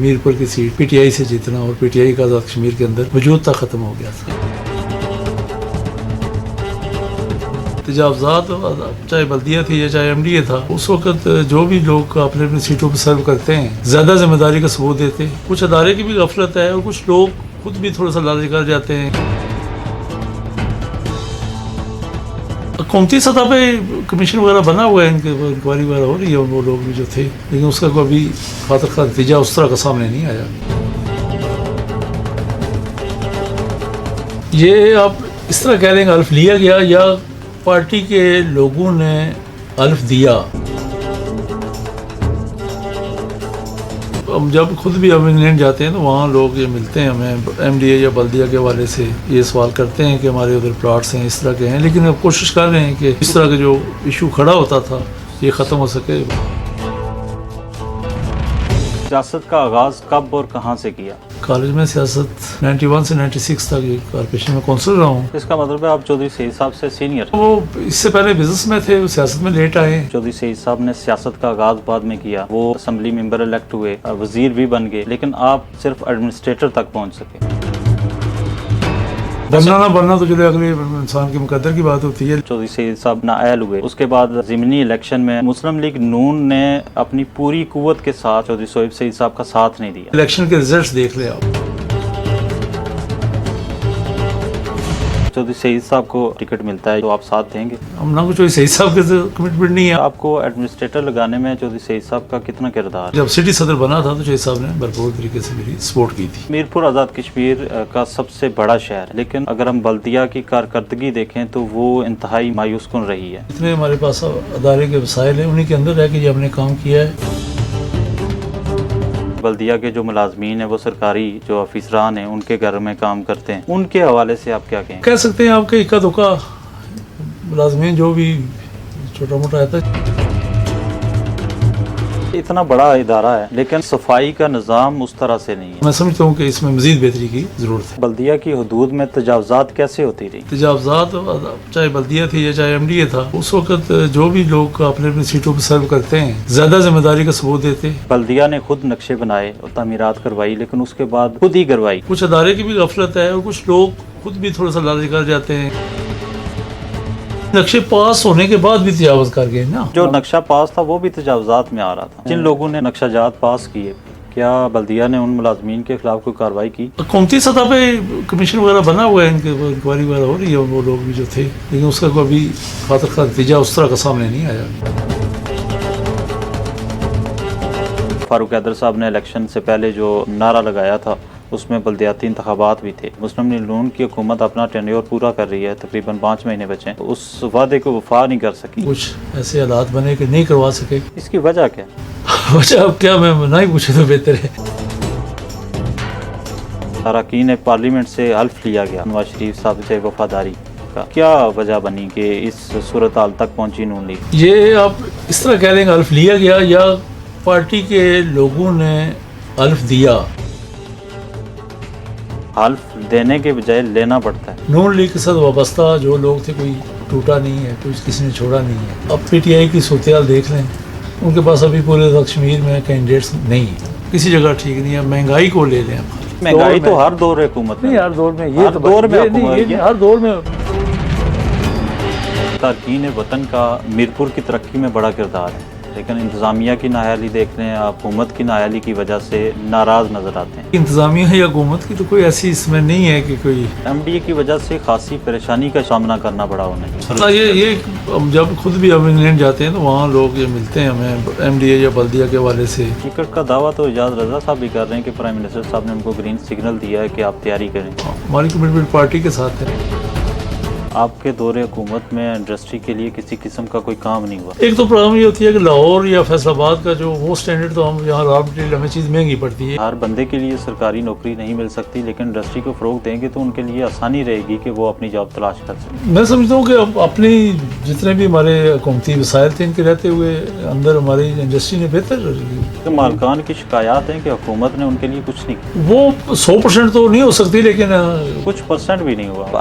میرپور کی set P T I سے جیتنا اور پی ٹی آئی کا آزاد کشمیر کے اندر وجود تک ختم ہو گیا تھا۔ تجاوزات چاہے بلدیہ تھی یا چاہے ایم ڈی اے تھا، اس وقت جو بھی لوگ اپنے اپنی سیٹوں پہ سرو کرتے ہیں زیادہ ذمہ داری کا ثبوت دیتے ہیں۔ کچھ ادارے کی بھی غفلت ہے اور کچھ لوگ خود بھی تھوڑا سا لالچ کر جاتے ہیں۔ حکومتی سطح پہ کمیشن وغیرہ بنا ہوا ہے، ان کے انکوائری وغیرہ ہو رہی ہے، وہ لوگ بھی جو تھے، لیکن اس کا کوئی ابھی خاطر خواہ نتیجہ اس طرح کا سامنے نہیں آیا۔ یہ آپ اس طرح کہہ لیں کہ حلف لیا گیا یا پارٹی کے لوگوں نے حلف دیا۔ ہم جب خود بھی اب انگلینڈ جاتے ہیں تو وہاں لوگ یہ ملتے ہیں ہمیں، ایم ڈی اے یا بلدیہ کے حوالے سے یہ سوال کرتے ہیں کہ ہمارے ادھر پلاٹس ہیں، اس طرح کے ہیں، لیکن اب کوشش کر رہے ہیں کہ اس طرح کا جو ایشو کھڑا ہوتا تھا یہ ختم ہو سکے۔ سیاست کا آغاز کب اور کہاں سے کیا؟ کالج میں سیاست 91 سے 96 تک کارپوریشن میں کونسل رہا ہوں۔ اس کا مطلب ہے آپ چودھری سعید صاحب سے سینئر۔ وہ اس سے پہلے بزنس میں تھے، سیاست میں لیٹ آئے۔ چودھری سعید صاحب نے سیاست کا آغاز بعد میں کیا، وہ اسمبلی ممبر الیکٹ ہوئے، وزیر بھی بن گئے، لیکن آپ صرف ایڈمنسٹریٹر تک پہنچ سکے۔ بننا نہ بننا تو چلے اگلے انسان کے مقدر کی بات ہوتی ہے۔ چودھری سعید صاحب نااہل ہوئے، اس کے بعد ضمنی الیکشن میں مسلم لیگ نون نے اپنی پوری قوت کے ساتھ چودھری سعید صاحب کا ساتھ نہیں دیا۔ الیکشن کے ریزلٹس دیکھ لیں آپ۔ چودھری سعید صاحب کو ٹکٹ ملتا ہے تو آپ ساتھ دیں گے؟ ہم نہ کچھ صحیح صاحب کے کمٹمنٹ نہیں ہے۔ آپ کو ایڈمنسٹریٹر لگانے میں چودھری سعید صاحب کا کتنا کردار؟ جب سٹی صدر بنا تھا تو شہید صاحب نے بھرپور طریقے سے میری سپورٹ کی تھی۔ میرپور آزاد کشمیر کا سب سے بڑا شہر ہے، لیکن اگر ہم بلدیہ کی کارکردگی دیکھیں تو وہ انتہائی مایوس کن رہی ہے۔ اتنے ہمارے پاس ادارے کے وسائل ہیں، انہی کے اندر رہ کے یہ ہم نے کام کیا ہے۔ بلدیہ کے جو ملازمین ہیں وہ سرکاری جو افسران ہیں ان کے گھر میں کام کرتے ہیں، ان کے حوالے سے آپ کیا کہیں؟ کہہ سکتے ہیں آپ کے اکا دکا ملازمین جو بھی چھوٹا موٹا رہتا ہے۔ اتنا بڑا ادارہ ہے لیکن صفائی کا نظام اس طرح سے نہیں ہے۔ میں سمجھتا ہوں کہ اس میں مزید بہتری کی ضرورت ہے۔ بلدیہ کی حدود میں تجاوزات کیسے ہوتی رہی؟ تجاوزات چاہے بلدیہ تھی یا چاہے ایم ڈی اے تھا، اس وقت جو بھی لوگ اپنے اپنی سیٹوں پہ سرو کرتے ہیں زیادہ ذمہ داری کا ثبوت دیتے ہیں۔ بلدیہ نے خود نقشے بنائے اور تعمیرات کروائی، لیکن اس کے بعد خود ہی کروائی۔ کچھ ادارے کی بھی غفلت ہے اور کچھ لوگ خود بھی تھوڑا سا لالچ کر جاتے ہیں۔ نقشے پاس ہونے کے بعد بھی تجاوز کر گئے نا۔ جو نقشہ پاس تھا وہ بھی تجاوزات میں آ رہا تھا۔ جن لوگوں نے نقشہ جات پاس کیے، کیا بلدیہ نے ان ملازمین کے خلاف کوئی کارروائی کی؟ حکومتی سطح پہ کمیشن وغیرہ بنا ہوا ہے، ان کے انکوائری وغیرہ ہو رہی ہے، وہ لوگ بھی جو تھے، لیکن اس کا کوئی ابھی خاطر خواہ نتیجہ اس طرح کا سامنے نہیں آیا۔ فاروق حیدر صاحب نے الیکشن سے پہلے جو نعرہ لگایا تھا اس میں بلدیاتی انتخابات بھی تھے۔ مسلم لیگ نون کی حکومت اپنا ٹینیور پورا کر رہی ہے، تقریباً 5 مہینے بچے ہیں، اس وعدے کو وفا نہیں کر سکی۔ کچھ ایسے حالات بنے کہ نہیں کروا سکے۔ اس کی وجہ کیا؟ وجہ اب کیا، میں نہ ہی پوچھے تو بہتر ہے۔ اراکین پارلیمنٹ سے حلف لیا گیا نواز شریف صاحب سے وفاداری کا، کیا وجہ بنی کہ اس صورتحال تک پہنچی نون لیگ؟ یہ آپ اس طرح کہہ لیں کہ حلف لیا گیا یا پارٹی کے لوگوں نے حلف دیا۔ حلف دینے کے بجائے لینا پڑتا ہے۔ نون لیگ کے ساتھ وابستہ جو لوگ تھے کوئی ٹوٹا نہیں ہے، کوئی کسی نے چھوڑا نہیں ہے۔ اب پی ٹی آئی کی صورتحال دیکھ لیں، ان کے پاس ابھی پورے کشمیر میں کینڈیڈیٹس نہیں ہیں، کسی جگہ ٹھیک نہیں ہے۔ مہنگائی کو لے لیں، مہنگائی تو ہر دور حکومت میں، نہیں ہر دور میں، یہ ہر دور میں ہر دور میں۔ تارکین وطن کا میرپور کی ترقی میں بڑا کردار ہے، لیکن انتظامیہ کی نااہلی دیکھ لیں، حکومت کی نااہلی کی وجہ سے ناراض نظر آتے ہیں۔ انتظامیہ یا حکومت کی تو کوئی ایسی اس میں نہیں ہے کہ کوئی ایم ڈی اے کی وجہ سے خاصی پریشانی کا سامنا کرنا پڑا انہیں۔ یہ ہم جب خود بھی اب انگلینڈ جاتے ہیں تو وہاں لوگ یہ ملتے ہیں ہمیں، ایم ڈی اے یا بلدیہ کے حوالے سے۔ ٹکٹ کا دعویٰ تو اعجاز رضا صاحب بھی کر رہے ہیں کہ پرائم منسٹر صاحب نے ان کو گرین سگنل دیا ہے کہ آپ تیاری کریں۔ ہماری کمٹمنٹ پارٹی کے ساتھ ہے۔ آپ کے دور حکومت میں انڈسٹری کے لیے کسی قسم کا کوئی کام نہیں ہوا؟ ایک تو پرابلم یہ ہوتی ہے کہ لاہور یا فیصل آباد کا جو وہ اسٹینڈرڈ، تو ہم یہاں را مٹیریل ہمیں چیز مہنگی پڑتی ہے۔ ہر بندے کے لیے سرکاری نوکری نہیں مل سکتی، لیکن انڈسٹری کو فروغ دیں گے تو ان کے لیے آسانی رہے گی کہ وہ اپنی جاب تلاش کر سکیں۔ میں سمجھتا ہوں کہ اپنی جتنے بھی ہمارے حکومتی وسائل تھے ان کے رہتے ہوئے اندر ہماری انڈسٹری نے بہتر، مالکان کی شکایات ہیں کہ حکومت نے ان کے لیے کچھ نہیں کیا۔ وہ 100% تو نہیں ہو سکتی، لیکن کچھ پرسنٹ بھی نہیں ہوا۔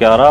11